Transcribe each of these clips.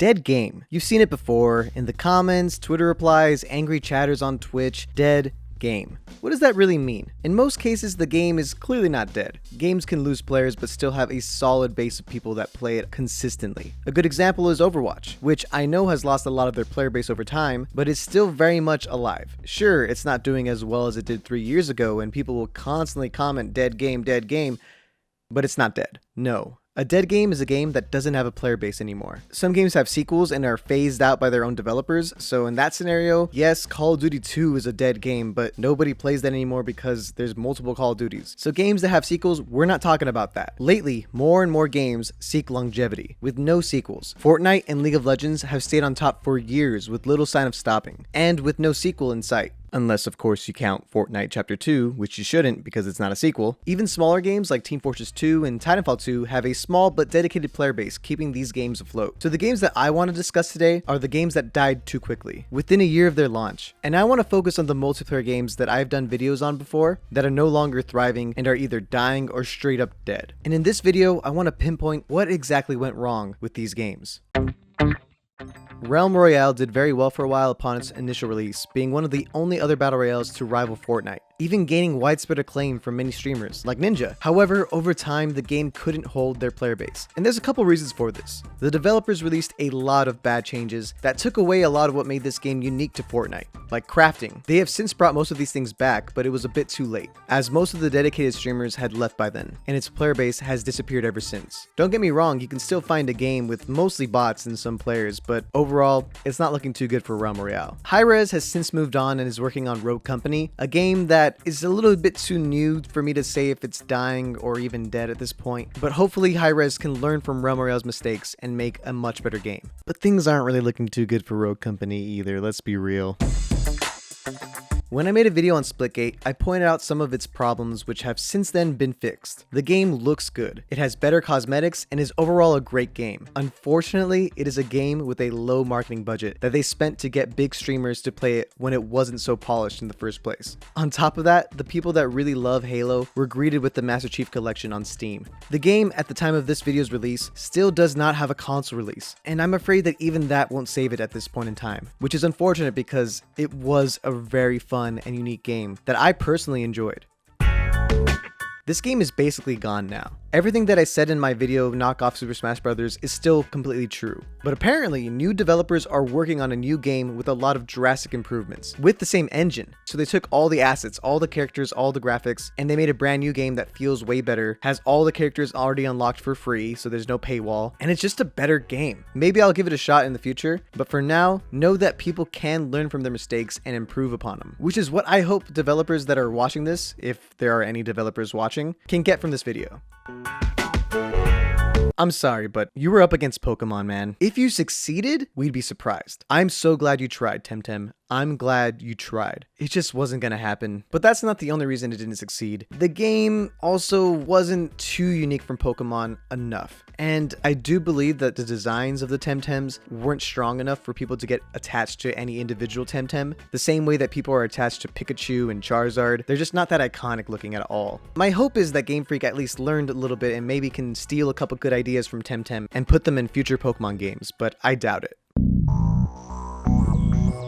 Dead game. You've seen it before in the comments, Twitter replies, angry chatters on Twitch. Dead game. What does that really mean? In most cases, the game is clearly not dead. Games can lose players but still have a solid base of people that play it consistently. A good example is Overwatch, which I know has lost a lot of their player base over time, but is still very much alive. Sure, it's not doing as well as it did 3 years ago, and people will constantly comment dead game, but it's not dead. No. A dead game is a game that doesn't have a player base anymore. Some games have sequels and are phased out by their own developers, so in that scenario, yes, Call of Duty 2 is a dead game, but nobody plays that anymore because there's multiple Call of Duties. So games that have sequels, we're not talking about that. Lately, more and more games seek longevity, with no sequels. Fortnite and League of Legends have stayed on top for years with little sign of stopping, and with no sequel in sight. Unless, of course, you count Fortnite Chapter 2, which you shouldn't because it's not a sequel. Even smaller games like Team Fortress 2 and Titanfall 2 have a small but dedicated player base, keeping these games afloat. So the games that I want to discuss today are the games that died too quickly, within a year of their launch. And I want to focus on the multiplayer games that I've done videos on before that are no longer thriving and are either dying or straight up dead. And in this video, I want to pinpoint what exactly went wrong with these games. Realm Royale did very well for a while upon its initial release, being one of the only other battle royales to rival Fortnite, even gaining widespread acclaim from many streamers, like Ninja. However, over time, the game couldn't hold their player base, and there's a couple reasons for this. The developers released a lot of bad changes that took away a lot of what made this game unique to Fortnite, like crafting. They have since brought most of these things back, but it was a bit too late, as most of the dedicated streamers had left by then, and its player base has disappeared ever since. Don't get me wrong, you can still find a game with mostly bots and some players, but overall, it's not looking too good for Realm Royale. Hi-Rez has since moved on and is working on Rogue Company, a game that is a little bit too new for me to say if it's dying or even dead at this point, but hopefully Hi-Rez can learn from Realm Royale's mistakes and make a much better game. But things aren't really looking too good for Rogue Company either, let's be real. When I made a video on Splitgate, I pointed out some of its problems which have since then been fixed. The game looks good, it has better cosmetics, and is overall a great game. Unfortunately, it is a game with a low marketing budget that they spent to get big streamers to play it when it wasn't so polished in the first place. On top of that, the people that really love Halo were greeted with the Master Chief Collection on Steam. The game, at the time of this video's release, still does not have a console release, and I'm afraid that even that won't save it at this point in time, which is unfortunate because it was a very fun and unique game that I personally enjoyed. This game is basically gone now. Everything that I said in my video knockoff Super Smash Bros. Is still completely true. But apparently, new developers are working on a new game with a lot of drastic improvements, with the same engine. So they took all the assets, all the characters, all the graphics, and they made a brand new game that feels way better, has all the characters already unlocked for free, so there's no paywall, and it's just a better game. Maybe I'll give it a shot in the future, but for now, know that people can learn from their mistakes and improve upon them, which is what I hope developers that are watching this, if there are any developers watching, can get from this video. I'm sorry, but you were up against Pokemon, man. If you succeeded, we'd be surprised. I'm so glad you tried, Temtem. I'm glad you tried. It just wasn't gonna happen. But that's not the only reason it didn't succeed. The game also wasn't too unique from Pokemon enough. And I do believe that the designs of the Temtems weren't strong enough for people to get attached to any individual Temtem, the same way that people are attached to Pikachu and Charizard. They're just not that iconic looking at all. My hope is that Game Freak at least learned a little bit and maybe can steal a couple good ideas from Temtem and put them in future Pokemon games, but I doubt it.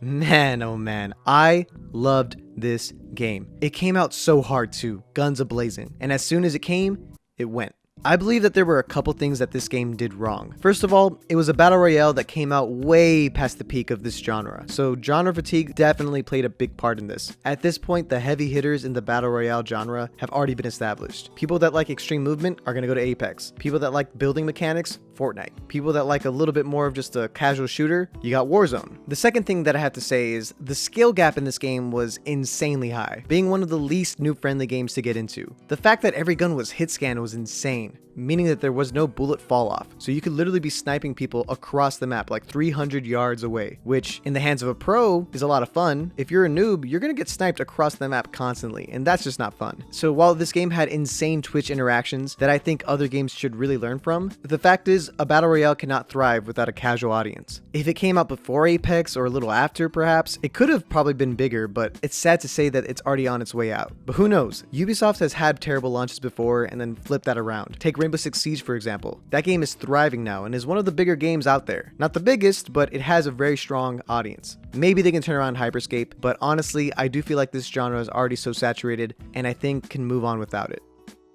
Man, oh man, I loved this game. It came out so hard too, guns a-blazing, and as soon as it came, it went. I believe that there were a couple things that this game did wrong. First of all, it was a battle royale that came out way past the peak of this genre, so genre fatigue definitely played a big part in this. At this point, the heavy hitters in the battle royale genre have already been established. People that like extreme movement are going to go to Apex. People that like building mechanics, Fortnite. People that like a little bit more of just a casual shooter, you got Warzone. The second thing that I have to say is the skill gap in this game was insanely high, being one of the least noob-friendly games to get into. The fact that every gun was hit scan was insane, meaning that there was no bullet fall off, so you could literally be sniping people across the map like 300 yards away, which in the hands of a pro is a lot of fun. If you're a noob, you're gonna get sniped across the map constantly, and that's just not fun. So while this game had insane Twitch interactions that I think other games should really learn from, the fact is because a battle royale cannot thrive without a casual audience. If it came out before Apex or a little after perhaps, it could have probably been bigger, but it's sad to say that it's already on its way out. But who knows? Ubisoft has had terrible launches before and then flipped that around. Take Rainbow Six Siege for example. That game is thriving now and is one of the bigger games out there. Not the biggest, but it has a very strong audience. Maybe they can turn around Hyperscape, but honestly, I do feel like this genre is already so saturated and I think can move on without it.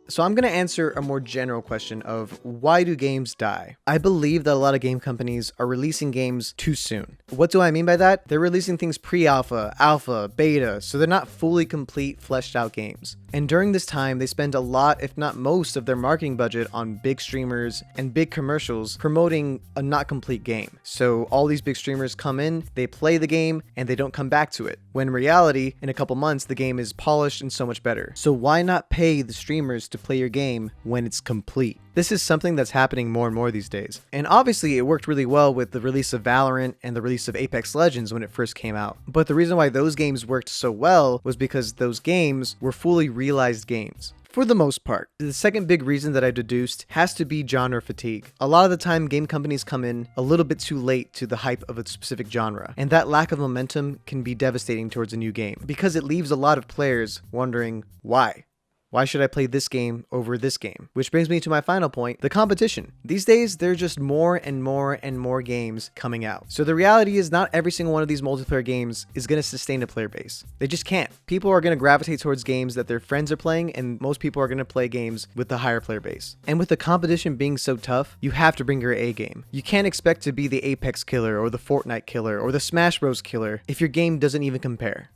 So I'm going to answer a more general question of why do games die? I believe that a lot of game companies are releasing games too soon. What do I mean by that? They're releasing things pre-alpha, alpha, beta, so they're not fully complete, fleshed out games. And during this time, they spend a lot, if not most, of their marketing budget on big streamers and big commercials promoting a not complete game. So all these big streamers come in, they play the game, and they don't come back to it. When in reality, in a couple months, the game is polished and so much better. So why not pay the streamers to play your game when it's complete? This is something that's happening more and more these days. And obviously it worked really well with the release of Valorant and the release of Apex Legends when it first came out. But the reason why those games worked so well was because those games were fully realized games. For the most part. The second big reason that I deduced has to be genre fatigue. A lot of the time, game companies come in a little bit too late to the hype of a specific genre, and that lack of momentum can be devastating towards a new game, because it leaves a lot of players wondering why. Why should I play this game over this game? Which brings me to my final point, the competition. These days, there's just more and more and more games coming out. So the reality is not every single one of these multiplayer games is going to sustain a player base. They just can't. People are going to gravitate towards games that their friends are playing, and most people are going to play games with the higher player base. And with the competition being so tough, you have to bring your A game. You can't expect to be the Apex killer or the Fortnite killer or the Smash Bros killer if your game doesn't even compare.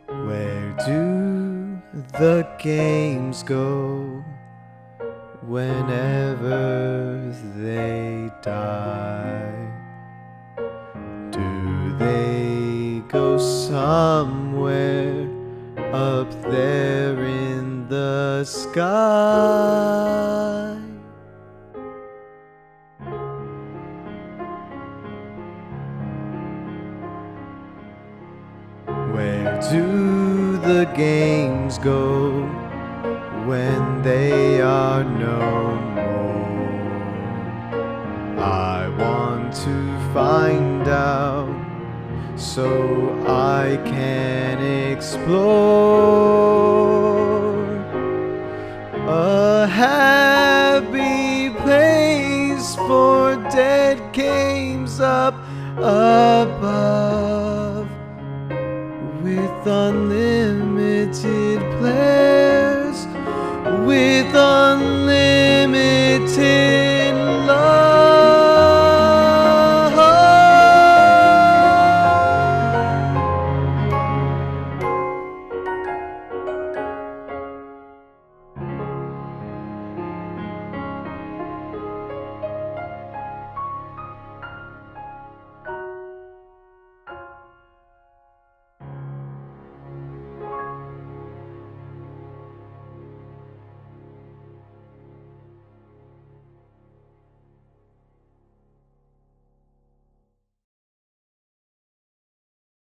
Where do the games go whenever they die? Do they go somewhere up there in the sky? Where do the games go when they are no more? I want to find out so I can explore a happy place for dead games up above, with unlimited players, with unlimited